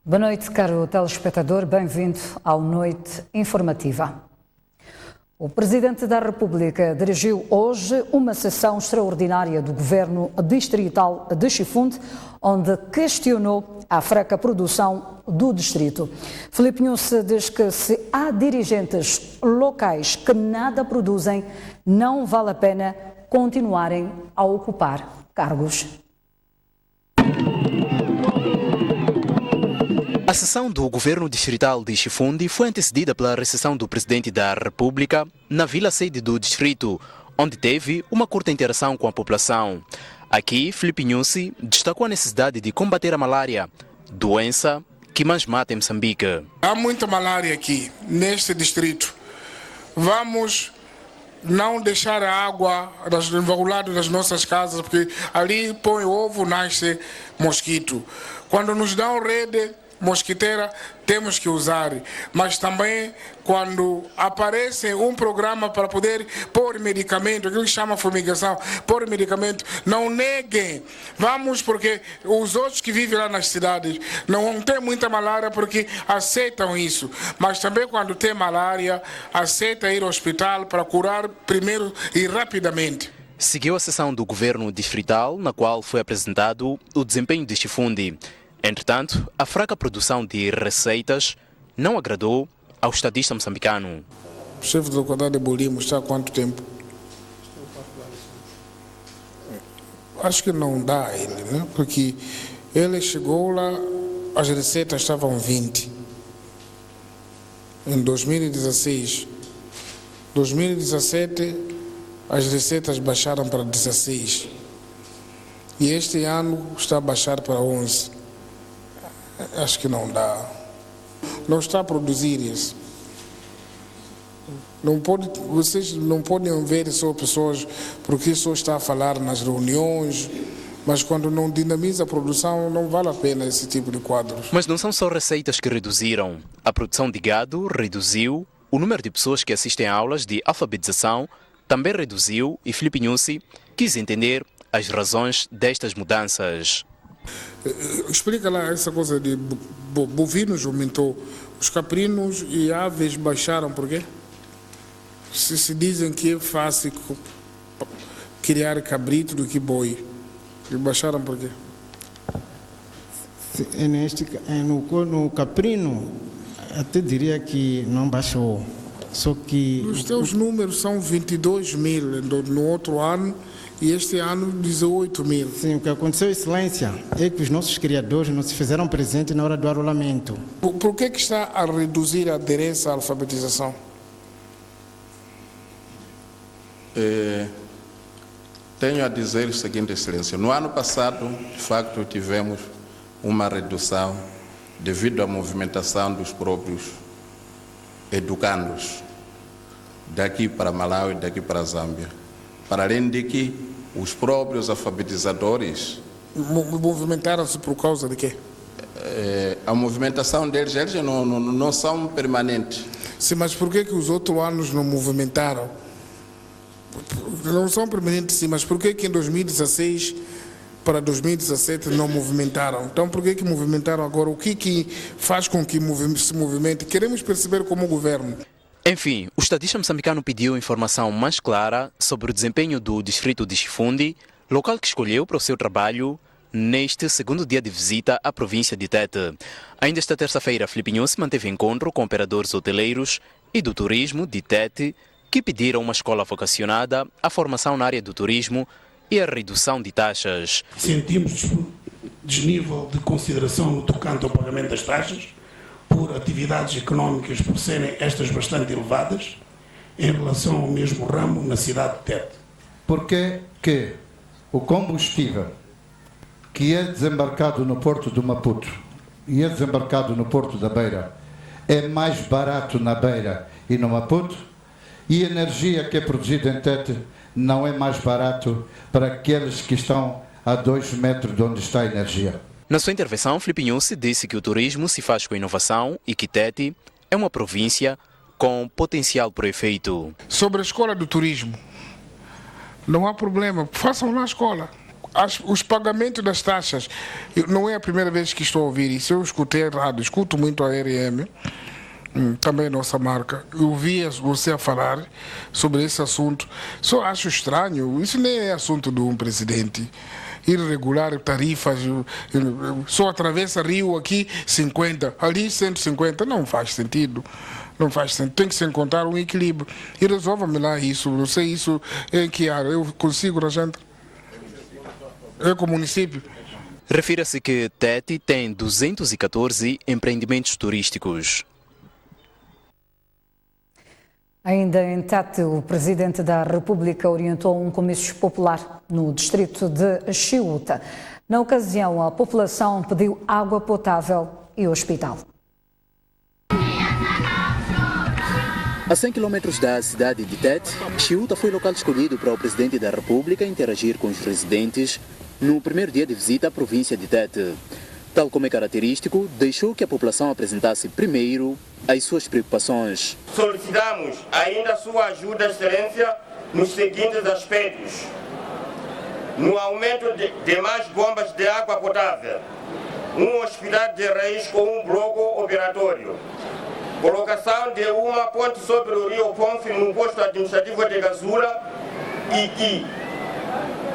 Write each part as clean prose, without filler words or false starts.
Boa noite, caro telespectador, bem-vindo ao Noite Informativa. O Presidente da República dirigiu hoje uma sessão extraordinária do Governo Distrital de Chifunde, onde questionou a fraca produção do distrito. Filipe Nhusse diz que se há dirigentes locais que nada produzem, não vale a pena continuarem a ocupar cargos. A sessão do Governo Distrital de Chifunde foi antecedida pela recepção do Presidente da República na vila-sede do distrito, onde teve uma curta interação com a população. Aqui, Filipe Nhusse destacou a necessidade de combater a malária, doença que mais mata em Moçambique. Há muita malária aqui, neste distrito. Vamos não deixar a água ao lado das nossas casas, porque ali põe ovo, nasce mosquito. Quando nos dão rede mosquiteira, temos que usar, mas também quando aparece um programa para poder pôr medicamento, aquilo que chama fumigação, pôr medicamento, não neguem, vamos, porque os outros que vivem lá nas cidades não têm muita malária porque aceitam isso, mas também quando tem malária, aceita ir ao hospital para curar primeiro e rapidamente. Seguiu a sessão do Governo Distrital, na qual foi apresentado o desempenho de Chifunde. Entretanto, a fraca produção de receitas não agradou ao estadista moçambicano. O chefe da localidade de Bolimo está há quanto tempo? Acho que não dá a ele, né? Porque ele chegou lá, as receitas estavam 20. Em 2016. 2017, as receitas baixaram para 16. E este ano está a baixar para 11. Acho que não dá. Não está a produzir isso. Vocês não podem ver só pessoas porque só está a falar nas reuniões, mas quando não dinamiza a produção, não vale a pena esse tipo de quadros. Mas não são só receitas que reduziram. A produção de gado reduziu, o número de pessoas que assistem a aulas de alfabetização também reduziu e Filipe Nhusse quis entender as razões destas mudanças. Explica lá essa coisa de bovinos aumentou, os caprinos e aves baixaram, por quê? Se dizem que é fácil criar cabrito do que boi, e baixaram por quê? No caprino, até diria que não baixou, só que... Os teus números são 22 mil no outro ano, e este ano 18 mil. Sim, o que aconteceu, Excelência, é que os nossos criadores não se fizeram presentes na hora do arrolamento. Por que está a reduzir a aderência à alfabetização? Tenho a dizer o seguinte, Excelência. No ano passado, de facto, tivemos uma redução devido à movimentação dos próprios educandos daqui para Malawi e daqui para Zâmbia. Para além de que os próprios alfabetizadores... Movimentaram-se por causa de quê? A movimentação deles, eles não são permanentes. Sim, mas por que os outros anos não movimentaram? Não são permanentes, sim, mas por que em 2016 para 2017 não movimentaram? Então por que movimentaram agora? O que faz com que se movimente? Queremos perceber como governo. Enfim, o estadista moçambicano pediu informação mais clara sobre o desempenho do distrito de Chifunde, local que escolheu para o seu trabalho neste segundo dia de visita à província de Tete. Ainda esta terça-feira, Filipe Nhusse manteve encontro com operadores hoteleiros e do turismo de Tete, que pediram uma escola vocacionada à formação na área do turismo e a redução de taxas. Sentimos desnível de consideração no tocante ao pagamento das taxas, por atividades económicas por serem estas bastante elevadas em relação ao mesmo ramo na cidade de Tete. Porque que o combustível que é desembarcado no porto do Maputo e é desembarcado no porto da Beira é mais barato na Beira e no Maputo, e a energia que é produzida em Tete não é mais barato para aqueles que estão a 2 metros de onde está a energia. Na sua intervenção, Filipe Nhusse disse que o turismo se faz com inovação e que Tete é uma província com potencial para o efeito. Sobre a escola do turismo, não há problema, façam lá a escola. os pagamentos das taxas, não é a primeira vez que estou a ouvir isso, eu escutei errado, escuto muito a RM, também nossa marca. Eu ouvi você a falar sobre esse assunto, só acho estranho, isso nem é assunto de um presidente. Ir regular tarifas, só atravessa Rio aqui 50, ali 150, não faz sentido. Não faz sentido, tem que se encontrar um equilíbrio. E resolva-me lá isso, não sei isso em que área, eu consigo, Rajanta? Eu com o município. Refira-se que Tete tem 214 empreendimentos turísticos. Ainda em Tete, o Presidente da República orientou um comício popular no distrito de Chiuta. Na ocasião, a população pediu água potável e hospital. A 100 km da cidade de Tete, Chiuta foi o local escolhido para o Presidente da República interagir com os residentes no primeiro dia de visita à província de Tete. Tal como é característico, deixou que a população apresentasse primeiro as suas preocupações. Solicitamos ainda a sua ajuda, Excelência, nos seguintes aspectos. No aumento de mais bombas de água potável, um hospital de raiz com um bloco operatório, colocação de uma ponte sobre o rio Ponce no posto administrativo de Gazula e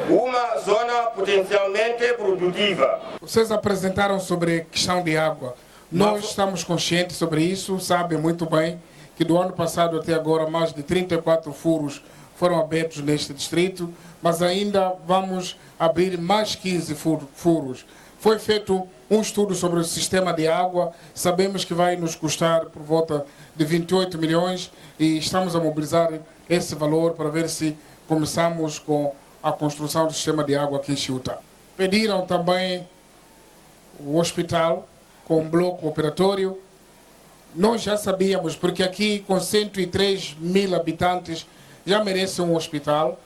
uma zona potencialmente produtiva. Vocês apresentaram sobre a questão de água. Nós estamos conscientes sobre isso, sabem muito bem que do ano passado até agora mais de 34 furos foram abertos neste distrito, mas ainda vamos abrir mais 15 furos. Foi feito um estudo sobre o sistema de água, sabemos que vai nos custar por volta de 28 milhões e estamos a mobilizar esse valor para ver se começamos com a construção do sistema de água aqui em Chiuta. Pediram também o hospital com bloco operatório. Nós já sabíamos, porque aqui com 103 mil habitantes já merece um hospital,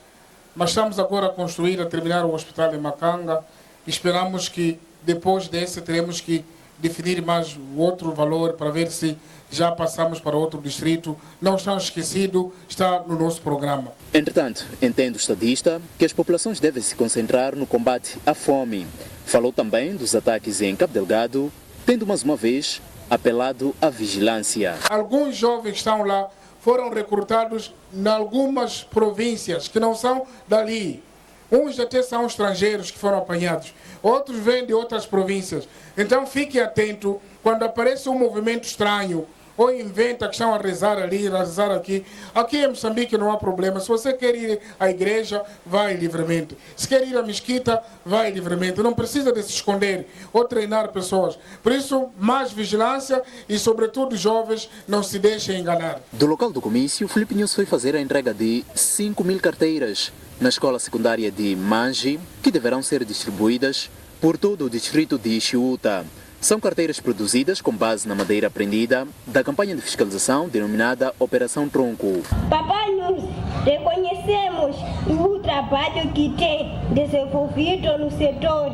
mas estamos agora a terminar o hospital em Macanga. Esperamos que depois desse teremos que definir mais outro valor para ver se já passamos para outro distrito. Não está esquecido, está no nosso programa. Entretanto, entende o estadista que as populações devem se concentrar no combate à fome. Falou também dos ataques em Cabo Delgado, tendo mais uma vez apelado à vigilância. Alguns jovens que estão lá foram recrutados em algumas províncias que não são dali. Uns até são estrangeiros que foram apanhados, outros vêm de outras províncias. Então fique atento, quando aparece um movimento estranho, ou inventa que estão a rezar ali, a rezar aqui. Aqui em Moçambique não há problema. Se você quer ir à igreja, vai livremente. Se quer ir à mesquita, vai livremente. Não precisa de se esconder ou treinar pessoas. Por isso, mais vigilância e, sobretudo, jovens, não se deixem enganar. Do local do comício, Filipe News foi fazer a entrega de 5.000 carteiras na escola secundária de Manji, que deverão ser distribuídas por todo o distrito de Chiuta. São carteiras produzidas com base na madeira apreendida da campanha de fiscalização denominada Operação Tronco. Papai, nós reconhecemos o trabalho que tem desenvolvido no setor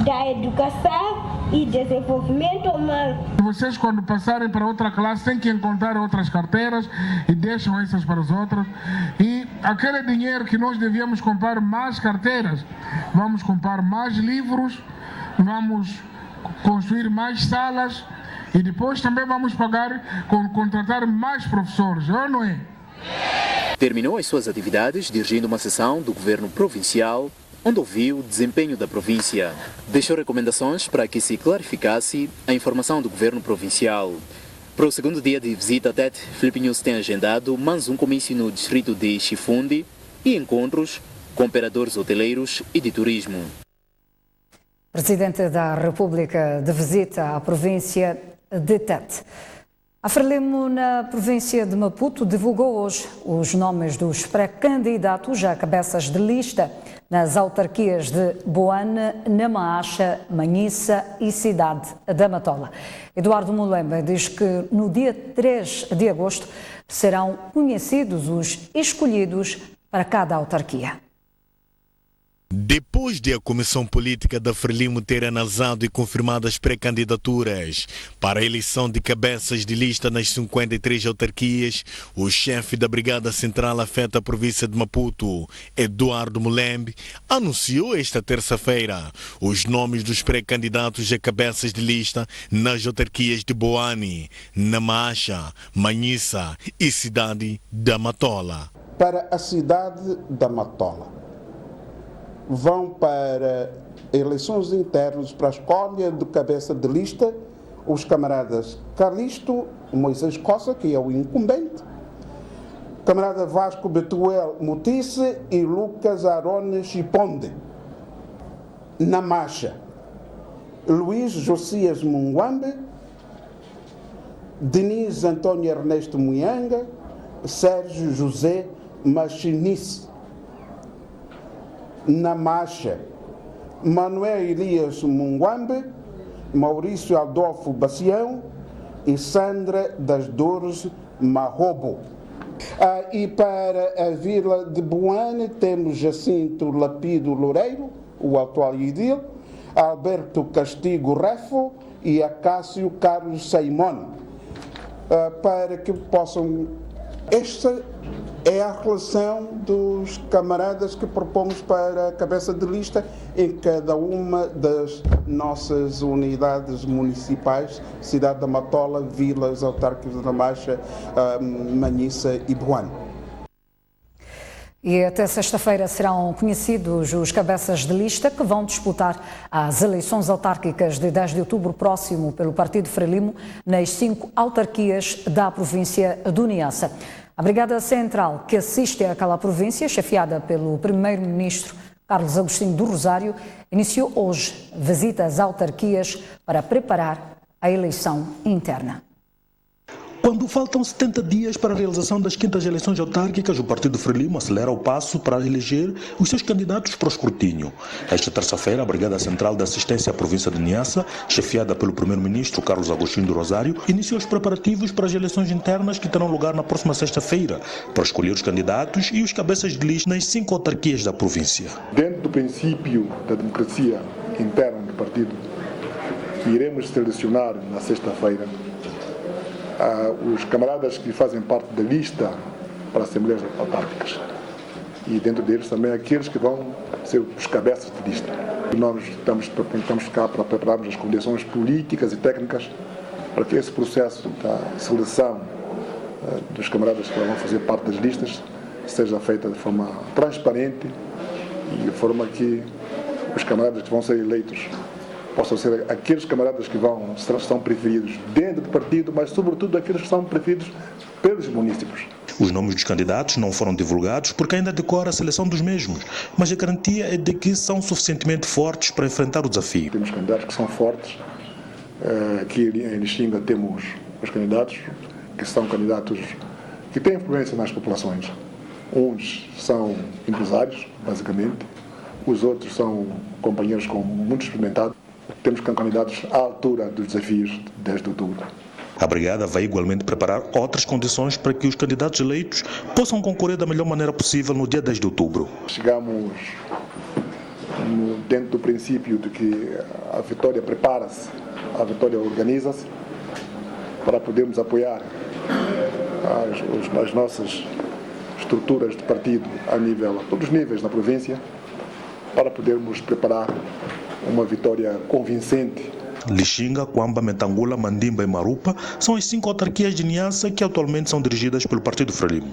da educação e desenvolvimento humano. Vocês, quando passarem para outra classe, têm que encontrar outras carteiras e deixam essas para os outros. E aquele dinheiro que nós devíamos comprar mais carteiras, vamos comprar mais livros, vamos construir mais salas e depois também vamos contratar mais professores, ou não é? Terminou as suas atividades dirigindo uma sessão do governo provincial, onde ouviu o desempenho da província. Deixou recomendações para que se clarificasse a informação do governo provincial. Para o segundo dia de visita a Tete, Filipe News tem agendado mais um comício no distrito de Chifundi e encontros com operadores hoteleiros e de turismo. Presidente da República de visita à província de Tete. A Frelimo, na província de Maputo, divulgou hoje os nomes dos pré-candidatos a cabeças de lista nas autarquias de Boane, Namaacha, Manhissa e Cidade da Matola. Eduardo Mulemba diz que no dia 3 de agosto serão conhecidos os escolhidos para cada autarquia. Depois de a Comissão Política da Frelimo ter analisado e confirmado as pré-candidaturas para a eleição de cabeças de lista nas 53 autarquias, o chefe da Brigada Central afeta a província de Maputo, Eduardo Mulembe, anunciou esta terça-feira os nomes dos pré-candidatos a cabeças de lista nas autarquias de Boane, Namacha, Manhissa e Cidade da Matola. Para a cidade da Matola, vão para eleições internas para a escolha de cabeça de lista os camaradas Calixto Moisés Costa, que é o incumbente, camarada Vasco Betuel Mutice e Lucas Arone Chiponde. Na marcha, Luís Josias Munguambe, Denise Antônio Ernesto Munhanga, Sérgio José Machinice. Na marcha, Manuel Elias Munguambe, Maurício Adolfo Bacião e Sandra das Dores Marrobo. E para a vila de Boane temos Jacinto Lapido Loureiro, o atual edil, Alberto Castigo Refo e Acácio Carlos Saimone, para que possam... Esta é a relação dos camaradas que propomos para a cabeça de lista em cada uma das nossas unidades municipais, Cidade da Matola, Vilas Autárquicas da Marcha, Manhissa e Boane. E até sexta-feira serão conhecidos os cabeças de lista que vão disputar as eleições autárquicas de 10 de outubro próximo pelo Partido Frelimo nas 5 autarquias da província do Niassa. A Brigada Central, que assiste àquela província, chefiada pelo Primeiro-Ministro Carlos Agostinho do Rosário, iniciou hoje visita às autarquias para preparar a eleição interna. Quando faltam 70 dias para a realização das 5ª eleições autárquicas, o Partido Frelimo acelera o passo para eleger os seus candidatos para o escrutínio. Esta terça-feira, a Brigada Central de Assistência à Província de Niassa, chefiada pelo Primeiro-Ministro Carlos Agostinho do Rosário, iniciou os preparativos para as eleições internas que terão lugar na próxima sexta-feira, para escolher os candidatos e os cabeças de lista nas 5 autarquias da província. Dentro do princípio da democracia interna do partido, iremos selecionar na sexta-feira os camaradas que fazem parte da lista para as Assembleias Autárquicas e dentro deles também aqueles que vão ser os cabeças de lista. Nós estamos cá para prepararmos as condições políticas e técnicas para que esse processo da seleção dos camaradas que vão fazer parte das listas seja feita de forma transparente e de forma que os camaradas que vão ser eleitos possam ser aqueles camaradas que são preferidos dentro do partido, mas sobretudo aqueles que são preferidos pelos munícipes. Os nomes dos candidatos não foram divulgados porque ainda decorre a seleção dos mesmos, mas a garantia é de que são suficientemente fortes para enfrentar o desafio. Temos candidatos que são fortes. Aqui em Lixinga temos os candidatos que são candidatos que têm influência nas populações. Uns são empresários, basicamente, os outros são companheiros muito experimentados. Temos candidatos à altura dos desafios de 10 de outubro. A Brigada vai igualmente preparar outras condições para que os candidatos eleitos possam concorrer da melhor maneira possível no dia 10 de outubro. Chegamos dentro do princípio de que a vitória prepara-se, a vitória organiza-se, para podermos apoiar as nossas estruturas de partido a todos os níveis na província, para podermos preparar uma vitória convincente. Lixinga, Quamba, Metangula, Mandimba e Marupa são as 5 autarquias de Niassa que atualmente são dirigidas pelo Partido Frelimo.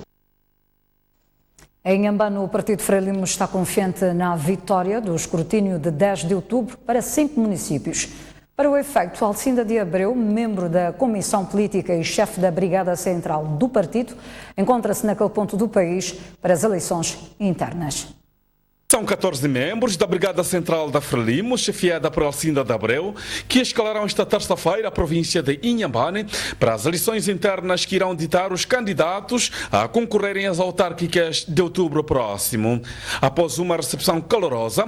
Em Inhambane, o Partido Frelimo está confiante na vitória do escrutínio de 10 de outubro para 5 municípios. Para o efeito, Alcinda de Abreu, membro da Comissão Política e chefe da Brigada Central do partido, encontra-se naquele ponto do país para as eleições internas. São 14 membros da Brigada Central da Frelimo, chefiada por Alcinda de Abreu, que escalarão esta terça-feira a província de Inhambane para as eleições internas que irão ditar os candidatos a concorrerem às autárquicas de outubro próximo. Após uma recepção calorosa,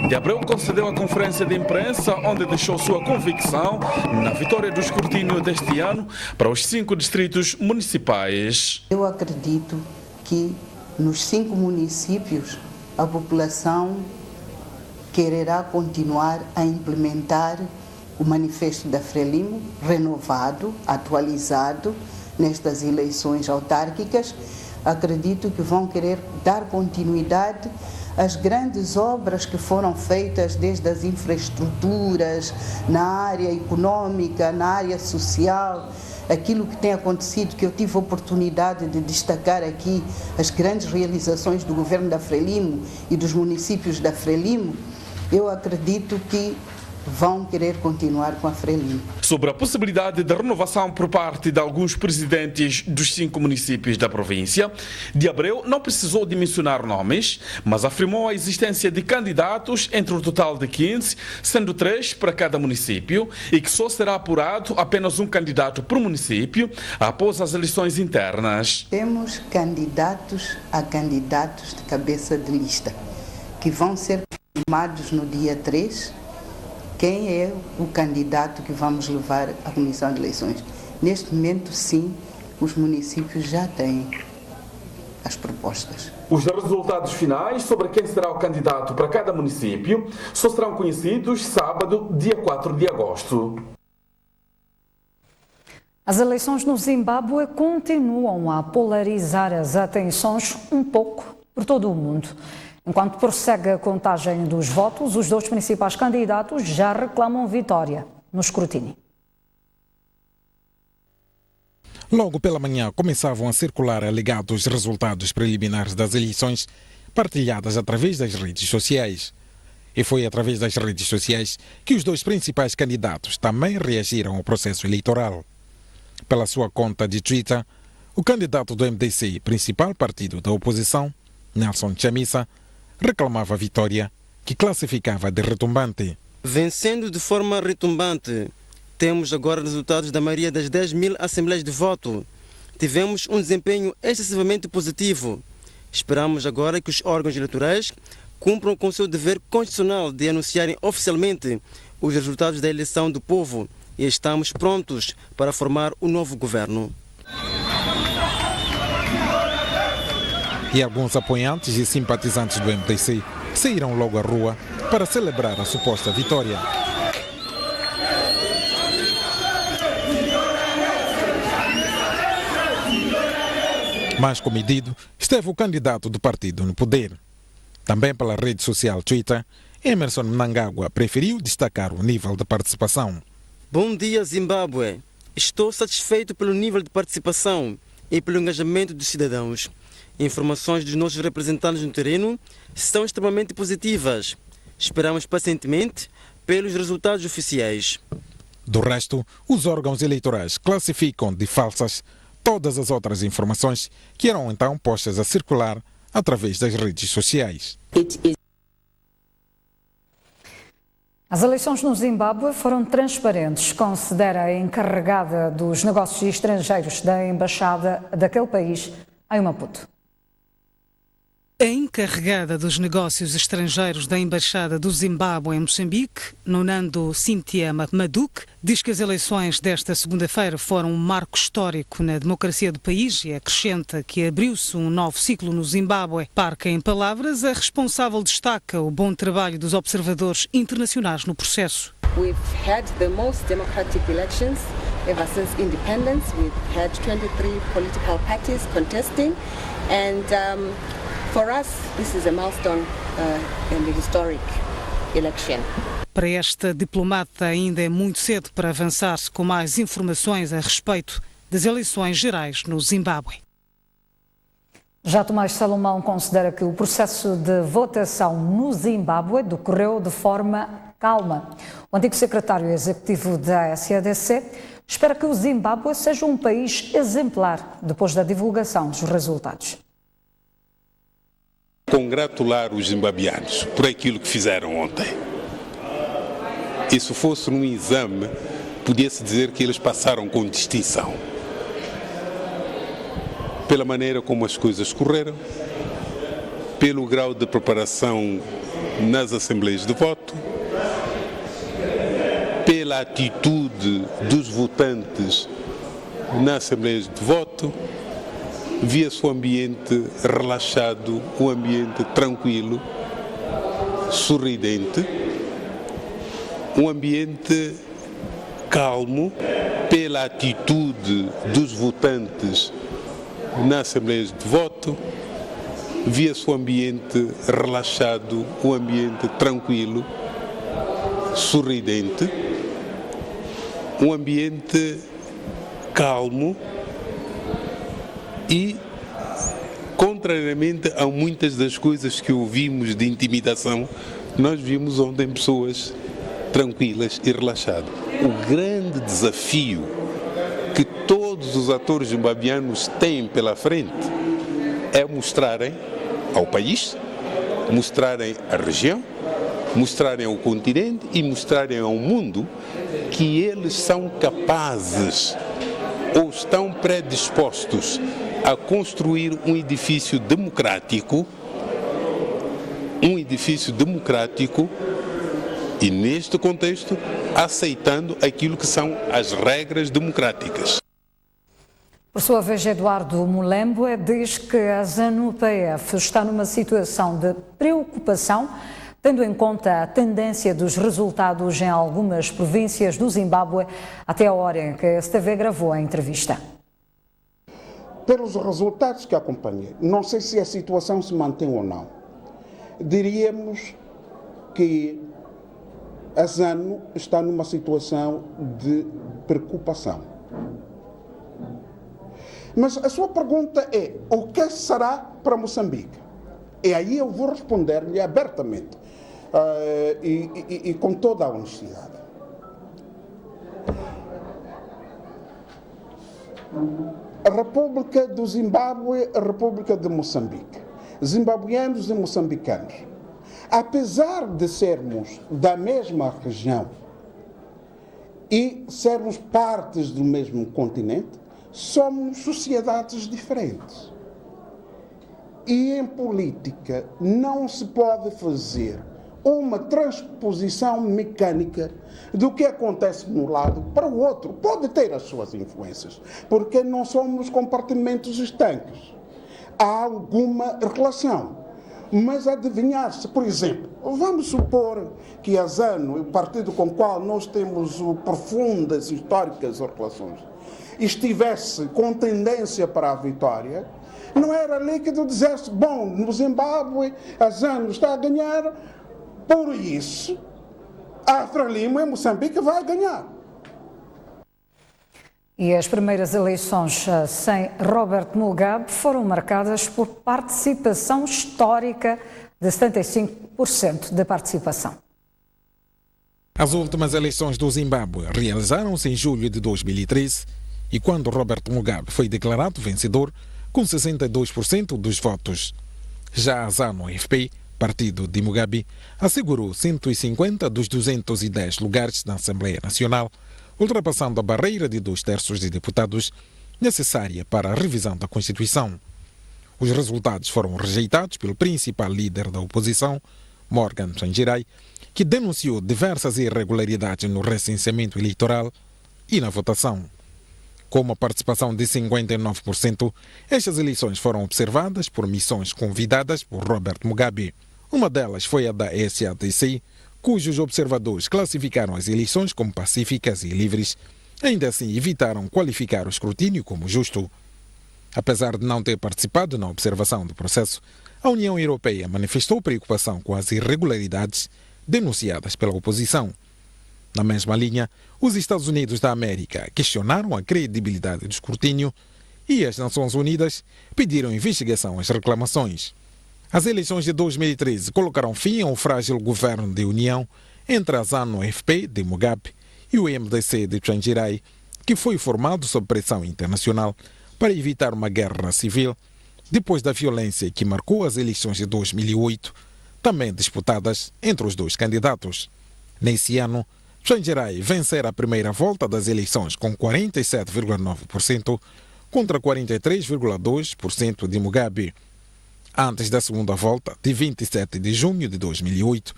de Abreu concedeu a conferência de imprensa onde deixou sua convicção na vitória do escrutínio deste ano para os 5 distritos municipais. Eu acredito que nos 5 municípios a população quererá continuar a implementar o Manifesto da Frelimo, renovado, atualizado, nestas eleições autárquicas. Acredito que vão querer dar continuidade às grandes obras que foram feitas, desde as infraestruturas, na área econômica, na área social, aquilo que tem acontecido, que eu tive a oportunidade de destacar aqui, as grandes realizações do governo da Frelimo e dos municípios da Frelimo. Eu acredito que vão querer continuar com a Frelimo. Sobre a possibilidade de renovação por parte de alguns presidentes dos 5 municípios da província, de Abreu não precisou de mencionar nomes, mas afirmou a existência de candidatos entre o total de 15, sendo 3 para cada município, e que só será apurado apenas um candidato por município após as eleições internas. Temos candidatos a candidatos de cabeça de lista, que vão ser confirmados no dia 3, quem é o candidato que vamos levar à Comissão de Eleições. Neste momento, sim, os municípios já têm as propostas. Os resultados finais sobre quem será o candidato para cada município só serão conhecidos sábado, dia 4 de agosto. As eleições no Zimbábue continuam a polarizar as atenções um pouco por todo o mundo. Enquanto prossegue a contagem dos votos, os 2 principais candidatos já reclamam vitória no escrutínio. Logo pela manhã começavam a circular alegados resultados preliminares das eleições partilhadas através das redes sociais. E foi através das redes sociais que os 2 principais candidatos também reagiram ao processo eleitoral. Pela sua conta de Twitter, o candidato do MDC, principal partido da oposição, Nelson Chamisa, reclamava a vitória, que classificava de retumbante. Vencendo de forma retumbante, temos agora resultados da maioria das 10.000 assembleias de voto. Tivemos um desempenho excessivamente positivo. Esperamos agora que os órgãos eleitorais cumpram com o seu dever constitucional de anunciarem oficialmente os resultados da eleição do povo e estamos prontos para formar o novo governo. E alguns apoiantes e simpatizantes do MDC saíram logo à rua para celebrar a suposta vitória. Mais comedido esteve o candidato do partido no poder. Também pela rede social Twitter, Emerson Mnangagwa preferiu destacar o nível de participação. Bom dia, Zimbábue. Estou satisfeito pelo nível de participação e pelo engajamento dos cidadãos. Informações dos nossos representantes no terreno são extremamente positivas. Esperamos pacientemente pelos resultados oficiais. Do resto, os órgãos eleitorais classificam de falsas todas as outras informações que eram então postas a circular através das redes sociais. As eleições no Zimbábue foram transparentes, considera a encarregada dos negócios estrangeiros da Embaixada daquele país em Maputo. A encarregada dos negócios estrangeiros da Embaixada do Zimbábue em Moçambique, Nonando Cynthia Maduk, diz que as eleições desta segunda-feira foram um marco histórico na democracia do país e acrescenta que abriu-se um novo ciclo no Zimbábue. Parque em palavras, a responsável destaca o bom trabalho dos observadores internacionais no processo. We've had the most democratic elections ever since independence. We've had 23 political parties contesting and for us, this is a milestone in the historic election. Para esta diplomata ainda é muito cedo para avançar-se com mais informações a respeito das eleições gerais no Zimbábue. Já Tomás Salomão considera que o processo de votação no Zimbábue decorreu de forma calma. O antigo secretário executivo da SADC espera que o Zimbábue seja um país exemplar depois da divulgação dos resultados. Congratular os zimbabianos por aquilo que fizeram ontem. E se fosse um exame, podia-se dizer que eles passaram com distinção. Pela maneira como as coisas correram, pelo grau de preparação nas assembleias de voto, pela atitude dos votantes nas assembleias de voto, via-se um ambiente relaxado, um ambiente tranquilo, sorridente, um ambiente calmo pela atitude dos votantes na Assembleia de Voto, via-se um ambiente relaxado, um ambiente tranquilo, sorridente, um ambiente calmo e, contrariamente a muitas das coisas que ouvimos de intimidação, nós vimos ontem pessoas tranquilas e relaxadas. O grande desafio que todos os atores zimbabianos têm pela frente é mostrarem ao país, mostrarem à região, mostrarem ao continente e mostrarem ao mundo que eles são capazes ou estão predispostos a construir um edifício democrático e, neste contexto, aceitando aquilo que são as regras democráticas. Por sua vez, Eduardo Mulembo diz que a ZANU-PF está numa situação de preocupação, tendo em conta a tendência dos resultados em algumas províncias do Zimbábue até a hora em que a STV gravou a entrevista. Pelos resultados que acompanhei, não sei se a situação se mantém ou não, diríamos que a ZANU está numa situação de preocupação. Mas a sua pergunta é: o que será para Moçambique? E aí eu vou responder-lhe abertamente e com toda a honestidade. A República do Zimbábue, a República de Moçambique, zimbabueanos e moçambicanos, apesar de sermos da mesma região e sermos partes do mesmo continente, somos sociedades diferentes. E em política não se pode fazer uma transposição mecânica do que acontece de um lado para o outro. Pode ter as suas influências, porque não somos compartimentos estanques. Há alguma relação. Mas adivinhar-se, por exemplo, vamos supor que a ZANU, o partido com o qual nós temos profundas históricas relações, estivesse com tendência para a vitória, não era líquido dizer-se: bom, no Zimbábue a ZANU está a ganhar, por isso a Frelimo em Moçambique vai ganhar. E as primeiras eleições sem Robert Mugabe foram marcadas por participação histórica de 75% de participação. As últimas eleições do Zimbábue realizaram-se em julho de 2013 e quando Robert Mugabe foi declarado vencedor com 62% dos votos. Já a ZANU-FP, partido de Mugabe, assegurou 150 dos 210 lugares na Assembleia Nacional, ultrapassando a barreira de 2/3 de deputados necessária para a revisão da Constituição. Os resultados foram rejeitados pelo principal líder da oposição, Morgan Tsvangirai, que denunciou diversas irregularidades no recenseamento eleitoral e na votação. Com uma participação de 59%, estas eleições foram observadas por missões convidadas por Robert Mugabe. Uma delas foi a da SADC, cujos observadores classificaram as eleições como pacíficas e livres, ainda assim evitaram qualificar o escrutínio como justo. Apesar de não ter participado na observação do processo, a União Europeia manifestou preocupação com as irregularidades denunciadas pela oposição. Na mesma linha, os Estados Unidos da América questionaram a credibilidade do escrutínio e as Nações Unidas pediram investigação às reclamações. As eleições de 2013 colocaram fim ao frágil governo de união entre a ZANU-FP de Mugabe e o MDC de Tsvangirai, que foi formado sob pressão internacional para evitar uma guerra civil, depois da violência que marcou as eleições de 2008, também disputadas entre os dois candidatos. Nesse ano, Tsvangirai vencera a primeira volta das eleições com 47,9% contra 43,2% de Mugabe. Antes da segunda volta, de 27 de junho de 2008,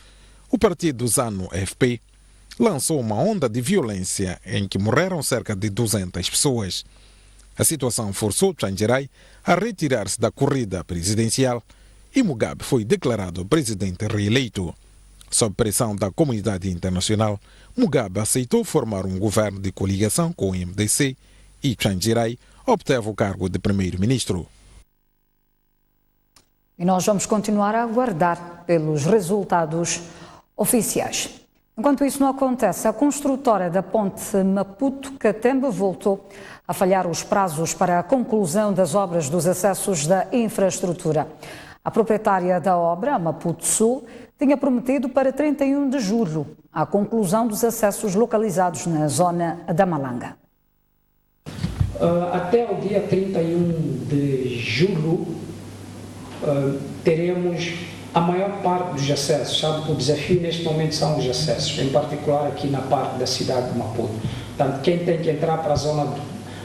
o partido ZANU-FP lançou uma onda de violência em que morreram cerca de 200 pessoas. A situação forçou Tsvangirai a retirar-se da corrida presidencial e Mugabe foi declarado presidente reeleito. Sob pressão da comunidade internacional, Mugabe aceitou formar um governo de coligação com o MDC e Tsvangirai obteve o cargo de primeiro-ministro. E nós vamos continuar a aguardar pelos resultados oficiais. Enquanto isso não acontece, a construtora da ponte Maputo-Catembe voltou a falhar os prazos para a conclusão das obras dos acessos da infraestrutura. A proprietária da obra, a Maputo Sul, tinha prometido para 31 de julho a conclusão dos acessos localizados na zona da Malanga. Até o dia 31 de julho teremos a maior parte dos acessos. Sabe, o desafio neste momento são os acessos, em particular aqui na parte da cidade de Maputo. Portanto, quem tem que entrar para a zona de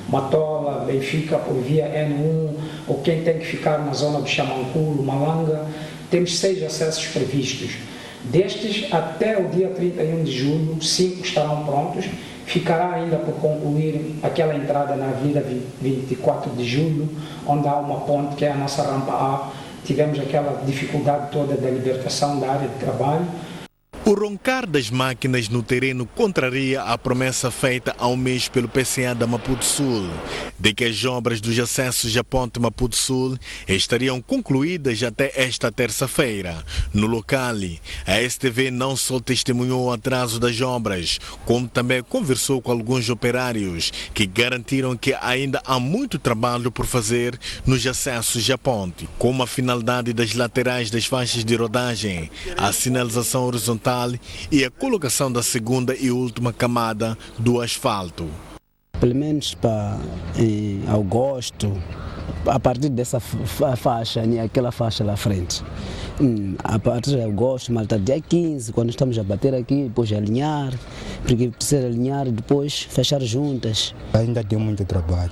Matola, Benfica, por via N1, ou quem tem que ficar na zona do Xamanculo, Malanga, temos 6 acessos previstos. Destes, até o dia 31 de julho, 5 estarão prontos. Ficará ainda por concluir aquela entrada na Avenida 24 de Julho, onde há uma ponte que é a nossa rampa A. Tivemos aquela dificuldade toda da libertação da área de trabalho. O roncar das máquinas no terreno contraria a promessa feita há um mês pelo PCA da Maputo Sul, de que as obras dos acessos à ponte Maputo Sul estariam concluídas até esta terça-feira. No local, a STV não só testemunhou o atraso das obras, como também conversou com alguns operários que garantiram que ainda há muito trabalho por fazer nos acessos à ponte, como a finalidade das laterais das faixas de rodagem, a sinalização horizontal e a colocação da segunda e última camada do asfalto. Pelo menos em agosto, a partir dessa faixa, aquela faixa lá frente, a partir de agosto, malta, dia 15, quando estamos a bater aqui, depois alinhar, porque precisa alinhar e depois fechar juntas. Ainda tem muito trabalho,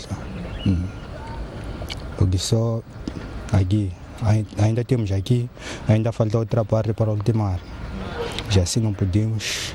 porque só aqui, ainda temos aqui, ainda falta outra parte para ultimar. Já assim não podemos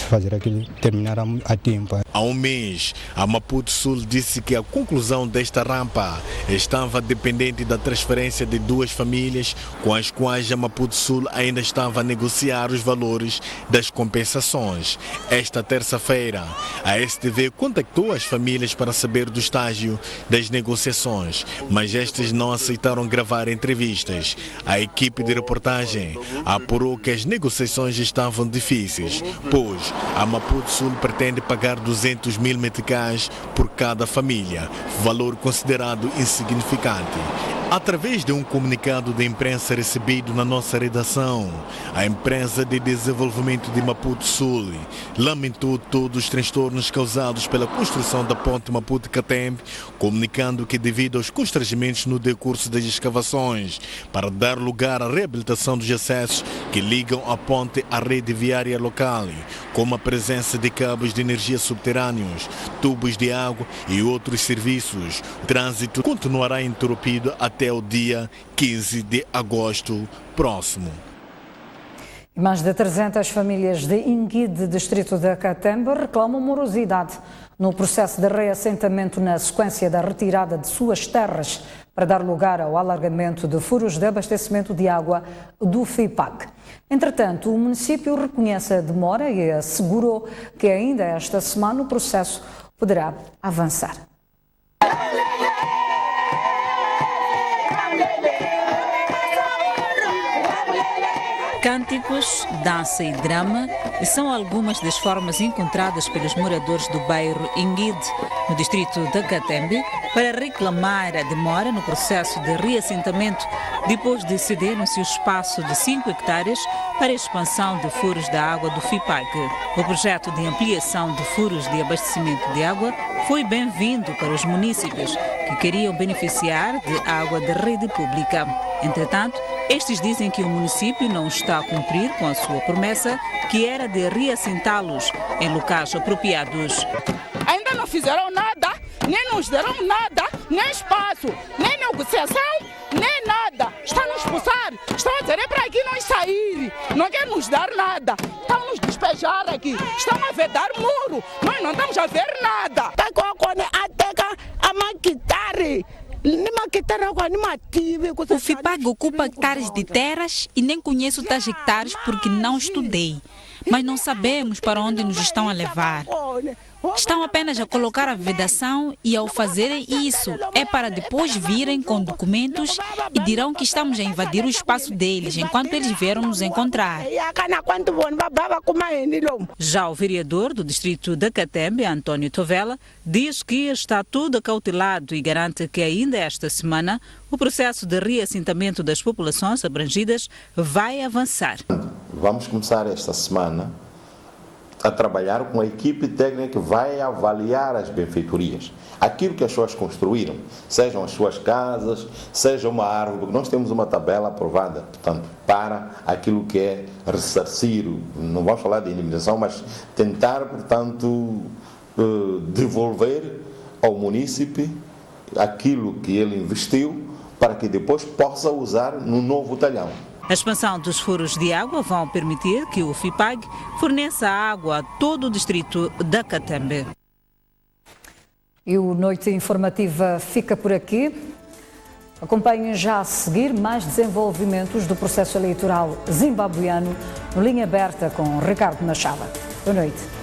fazer aquilo, terminar a tempo. Há um mês, a Maputo Sul disse que a conclusão desta rampa estava dependente da transferência de 2 famílias com as quais a Maputo Sul ainda estava a negociar os valores das compensações. Esta terça-feira, a STV contactou as famílias para saber do estágio das negociações, mas estas não aceitaram gravar entrevistas. A equipe de reportagem apurou que as negociações estavam difíceis, pois a Maputo Sul pretende pagar 200 mil meticais por cada família, valor considerado insignificante. Através de um comunicado de imprensa recebido na nossa redação, a empresa de desenvolvimento de Maputo Sul lamentou todos os transtornos causados pela construção da ponte Maputo-Catembe, comunicando que devido aos constrangimentos no decurso das escavações para dar lugar à reabilitação dos acessos que ligam a ponte à rede viária local, como a presença de cabos de energia subterrâneos, tubos de água e outros serviços, o trânsito continuará interrompido até o dia 15 de agosto próximo. Mais de 300 famílias de Inguide, distrito da Catembe, reclamam morosidade no processo de reassentamento na sequência da retirada de suas terras para dar lugar ao alargamento de furos de abastecimento de água do FIPAG. Entretanto, o município reconhece a demora e assegurou que ainda esta semana o processo poderá avançar. Cânticos, dança e drama são algumas das formas encontradas pelos moradores do bairro Inguide, no distrito da Catembe, para reclamar a demora no processo de reassentamento depois de cederem-se o espaço de 5 hectares para a expansão de furos da água do FIPAG. O projeto de ampliação de furos de abastecimento de água foi bem-vindo para os municípios que queriam beneficiar de água da rede pública. Entretanto, estes dizem que o município não está a cumprir com a sua promessa, que era de reassentá-los em locais apropriados. Ainda não fizeram nada, nem nos deram nada, nem espaço, nem negociação, nem nada. Estão a nos expulsar, estão a dizer é para aqui não sair, não querem nos dar nada, estão a nos despejar aqui, estão a vedar muro, nós não estamos a ver nada. O FIPAG ocupa hectares de terras e nem conheço tais hectares porque não estudei. Mas não sabemos para onde nos estão a levar. Estão apenas a colocar a vedação e ao fazerem isso é para depois virem com documentos e dirão que estamos a invadir o espaço deles enquanto eles vieram nos encontrar. Já o vereador do distrito da Catembe, António Tovela, diz que está tudo acautelado e garante que ainda esta semana o processo de reassentamento das populações abrangidas vai avançar. Vamos começar esta semana a trabalhar com a equipe técnica que vai avaliar as benfeitorias. Aquilo que as pessoas construíram, sejam as suas casas, seja uma árvore, porque nós temos uma tabela aprovada, portanto, para aquilo que é ressarcir, não vamos falar de indemnização, mas tentar, portanto, devolver ao munícipe aquilo que ele investiu para que depois possa usar no novo talhão. A expansão dos furos de água vão permitir que o FIPAG forneça água a todo o distrito da Catembe. E o Noite Informativa fica por aqui. Acompanhem já a seguir mais desenvolvimentos do processo eleitoral zimbabuiano no Linha Aberta com Ricardo Machado. Boa noite.